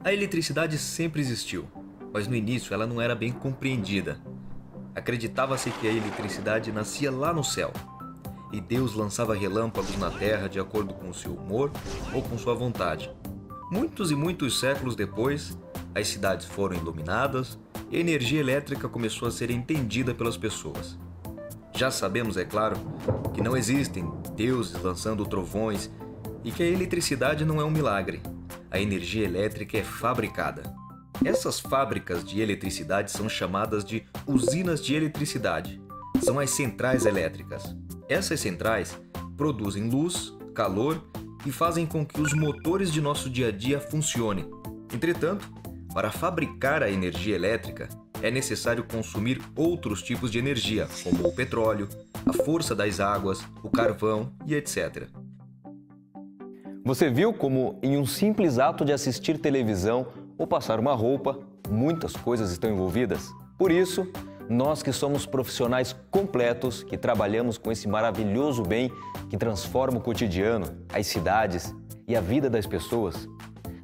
A eletricidade sempre existiu, mas no início ela não era bem compreendida. Acreditava-se que a eletricidade nascia lá no céu, e Deus lançava relâmpagos na terra de acordo com o seu humor ou com sua vontade. Muitos e muitos séculos depois, as cidades foram iluminadas e a energia elétrica começou a ser entendida pelas pessoas. Já sabemos, é claro, que não existem deuses lançando trovões e que a eletricidade não é um milagre. A energia elétrica é fabricada. Essas fábricas de eletricidade são chamadas de usinas de eletricidade. São as centrais elétricas. Essas centrais produzem luz, calor e fazem com que os motores de nosso dia a dia funcionem. Entretanto, para fabricar a energia elétrica, é necessário consumir outros tipos de energia, como o petróleo, a força das águas, o carvão e etc. Você viu como, em um simples ato de assistir televisão ou passar uma roupa, muitas coisas estão envolvidas? Por isso, nós que somos profissionais completos, que trabalhamos com esse maravilhoso bem que transforma o cotidiano, as cidades e a vida das pessoas,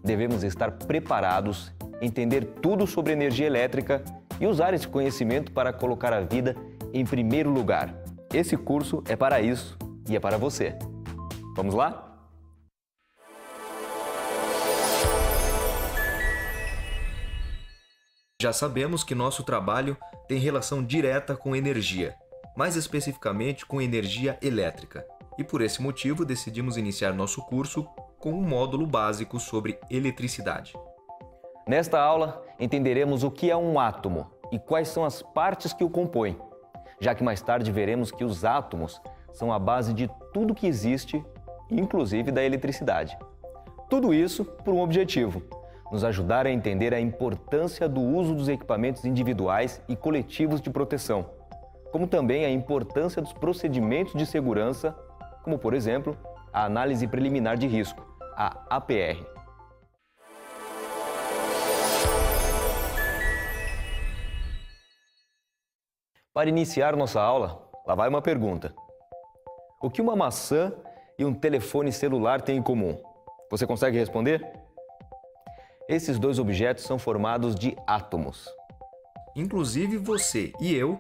devemos estar preparados, entender tudo sobre energia elétrica e usar esse conhecimento para colocar a vida em primeiro lugar. Esse curso é para isso e é para você. Vamos lá? Já sabemos que nosso trabalho tem relação direta com energia, mais especificamente com energia elétrica. E por esse motivo decidimos iniciar nosso curso com um módulo básico sobre eletricidade. Nesta aula, entenderemos o que é um átomo e quais são as partes que o compõem, já que mais tarde veremos que os átomos são a base de tudo que existe, inclusive da eletricidade. Tudo isso por um objetivo: nos ajudar a entender a importância do uso dos equipamentos individuais e coletivos de proteção, como também a importância dos procedimentos de segurança, como, por exemplo, a análise preliminar de risco, a APR. Para iniciar nossa aula, lá vai uma pergunta. O que uma maçã e um telefone celular têm em comum? Você consegue responder? Esses dois objetos são formados de átomos. Inclusive você e eu,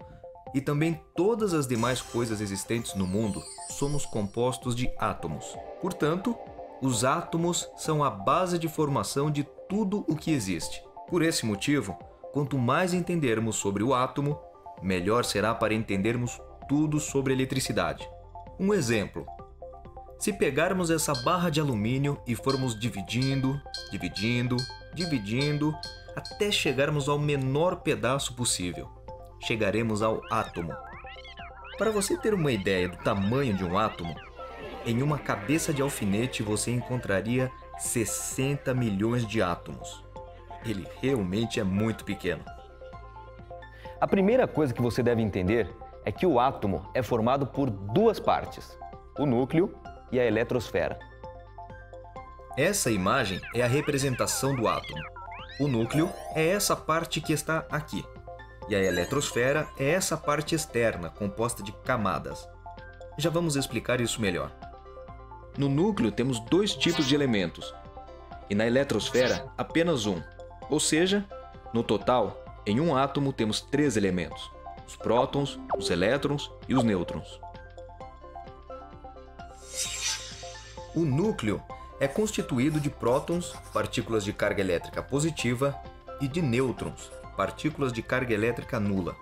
e também todas as demais coisas existentes no mundo, somos compostos de átomos. Portanto, os átomos são a base de formação de tudo o que existe. Por esse motivo, quanto mais entendermos sobre o átomo, melhor será para entendermos tudo sobre eletricidade. Um exemplo: se pegarmos essa barra de alumínio e formos dividindo, até chegarmos ao menor pedaço possível, chegaremos ao átomo. Para você ter uma ideia do tamanho de um átomo, em uma cabeça de alfinete você encontraria 60 milhões de átomos. Ele realmente é muito pequeno. A primeira coisa que você deve entender é que o átomo é formado por duas partes: o núcleo e a eletrosfera. Essa imagem é a representação do átomo. O núcleo é essa parte que está aqui, e a eletrosfera é essa parte externa, composta de camadas. Já vamos explicar isso melhor. No núcleo temos dois tipos de elementos, e na eletrosfera apenas um. Ou seja, no total, em um átomo temos três elementos: os prótons, os elétrons e os nêutrons. O núcleo é constituído de prótons, partículas de carga elétrica positiva, e de nêutrons, partículas de carga elétrica nula.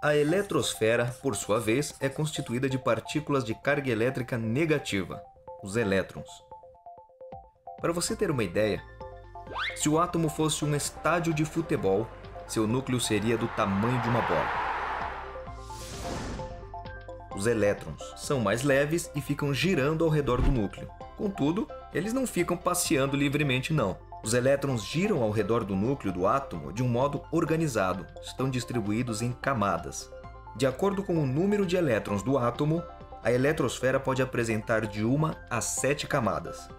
A eletrosfera, por sua vez, é constituída de partículas de carga elétrica negativa, os elétrons. Para você ter uma ideia, se o átomo fosse um estádio de futebol, seu núcleo seria do tamanho de uma bola. Os elétrons são mais leves e ficam girando ao redor do núcleo. Contudo, eles não ficam passeando livremente, não. Os elétrons giram ao redor do núcleo do átomo de um modo organizado, estão distribuídos em camadas. De acordo com o número de elétrons do átomo, a eletrosfera pode apresentar de 1 a 7 camadas.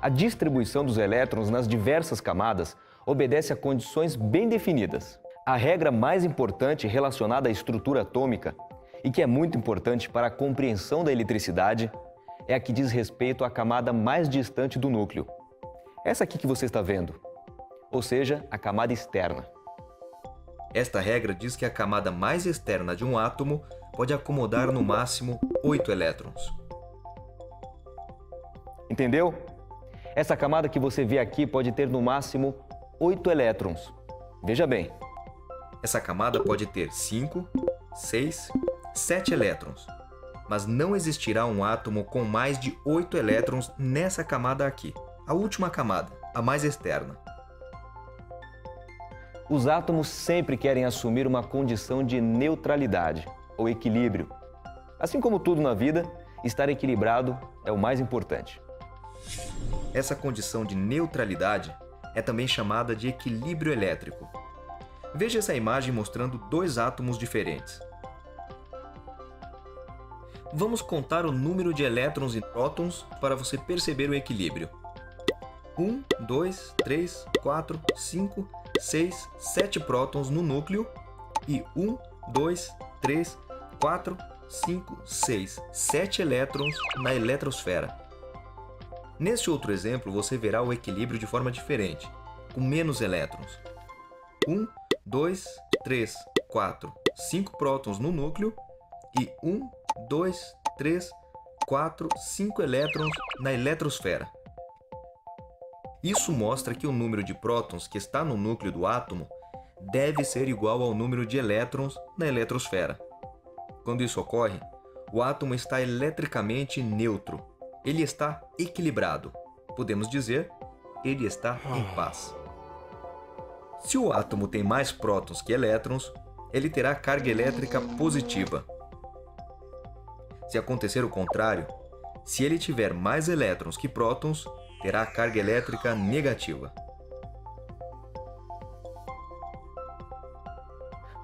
A distribuição dos elétrons nas diversas camadas obedece a condições bem definidas. A regra mais importante relacionada à estrutura atômica, e que é muito importante para a compreensão da eletricidade, é a que diz respeito à camada mais distante do núcleo. Essa aqui que você está vendo, ou seja, a camada externa. Esta regra diz que a camada mais externa de um átomo pode acomodar no máximo 8 elétrons. Entendeu? Essa camada que você vê aqui pode ter no máximo 8 elétrons. Veja bem. Essa camada pode ter 5, 6, 7 elétrons, mas não existirá um átomo com mais de 8 elétrons nessa camada aqui, a última camada, a mais externa. Os átomos sempre querem assumir uma condição de neutralidade ou equilíbrio. Assim como tudo na vida, estar equilibrado é o mais importante. Essa condição de neutralidade é também chamada de equilíbrio elétrico. Veja essa imagem mostrando dois átomos diferentes. Vamos contar o número de elétrons e prótons para você perceber o equilíbrio. 1, 2, 3, 4, 5, 6, 7 prótons no núcleo e 1, 2, 3, 4, 5, 6, 7 elétrons na eletrosfera. Neste outro exemplo, você verá o equilíbrio de forma diferente, com menos elétrons. 1, 2, 3, 4, 5 prótons no núcleo e 1, 2, 3, 4, 5 elétrons na eletrosfera. Isso mostra que o número de prótons que está no núcleo do átomo deve ser igual ao número de elétrons na eletrosfera. Quando isso ocorre, o átomo está eletricamente neutro. Ele está equilibrado. Podemos dizer, ele está em paz. Se o átomo tem mais prótons que elétrons, ele terá carga elétrica positiva. Se acontecer o contrário, se ele tiver mais elétrons que prótons, terá carga elétrica negativa.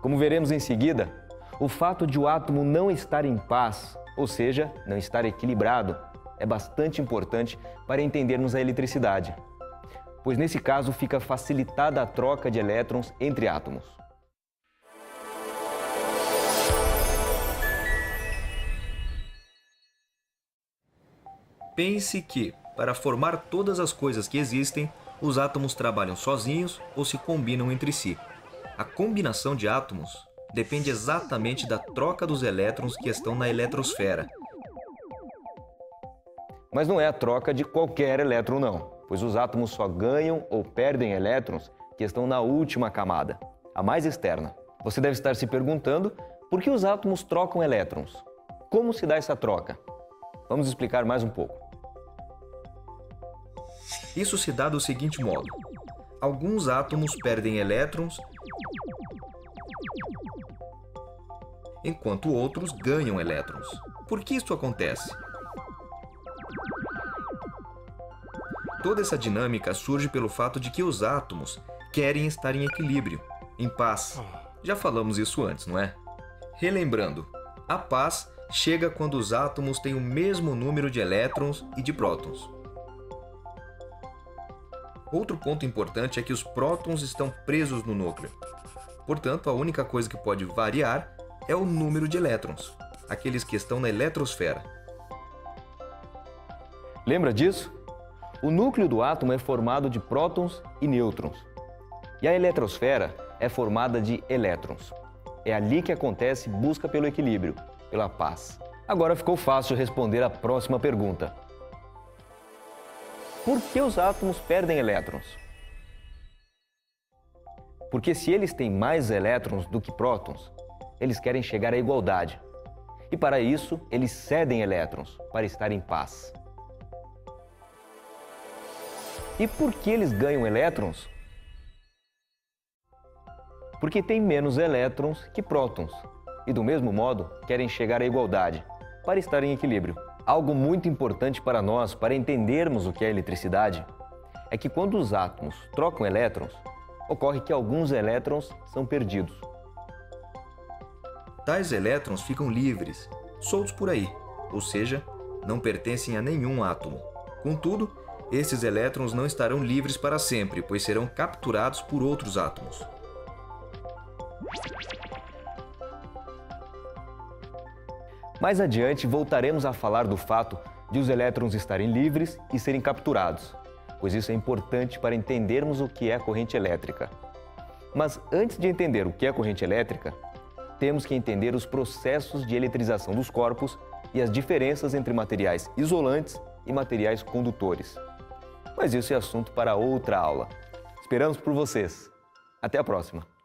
Como veremos em seguida, o fato de o átomo não estar em paz, ou seja, não estar equilibrado, é bastante importante para entendermos a eletricidade, pois nesse caso fica facilitada a troca de elétrons entre átomos. Pense que, para formar todas as coisas que existem, os átomos trabalham sozinhos ou se combinam entre si. A combinação de átomos depende exatamente da troca dos elétrons que estão na eletrosfera. Mas não é a troca de qualquer elétron não, pois os átomos só ganham ou perdem elétrons que estão na última camada, a mais externa. Você deve estar se perguntando por que os átomos trocam elétrons. Como se dá essa troca? Vamos explicar mais um pouco. Isso se dá do seguinte modo: alguns átomos perdem elétrons, enquanto outros ganham elétrons. Por que isso acontece? Toda essa dinâmica surge pelo fato de que os átomos querem estar em equilíbrio, em paz. Já falamos isso antes, não é? Relembrando, a paz chega quando os átomos têm o mesmo número de elétrons e de prótons. Outro ponto importante é que os prótons estão presos no núcleo. Portanto, a única coisa que pode variar é o número de elétrons, aqueles que estão na eletrosfera. Lembra disso? O núcleo do átomo é formado de prótons e nêutrons. E a eletrosfera é formada de elétrons. É ali que acontece busca pelo equilíbrio, pela paz. Agora ficou fácil responder a próxima pergunta. Por que os átomos perdem elétrons? Porque se eles têm mais elétrons do que prótons, eles querem chegar à igualdade. E para isso, eles cedem elétrons para estar em paz. E por que eles ganham elétrons? Porque têm menos elétrons que prótons. E do mesmo modo, querem chegar à igualdade, para estar em equilíbrio. Algo muito importante para nós, para entendermos o que é eletricidade, é que quando os átomos trocam elétrons, ocorre que alguns elétrons são perdidos. Tais elétrons ficam livres, soltos por aí, ou seja, não pertencem a nenhum átomo. Contudo, esses elétrons não estarão livres para sempre, pois serão capturados por outros átomos. Mais adiante, voltaremos a falar do fato de os elétrons estarem livres e serem capturados. pois isso é importante para entendermos o que é corrente elétrica. Mas antes de entender o que é corrente elétrica, temos que entender os processos de eletrização dos corpos e as diferenças entre materiais isolantes e materiais condutores. Mas isso é assunto para outra aula. Esperamos por vocês. Até a próxima!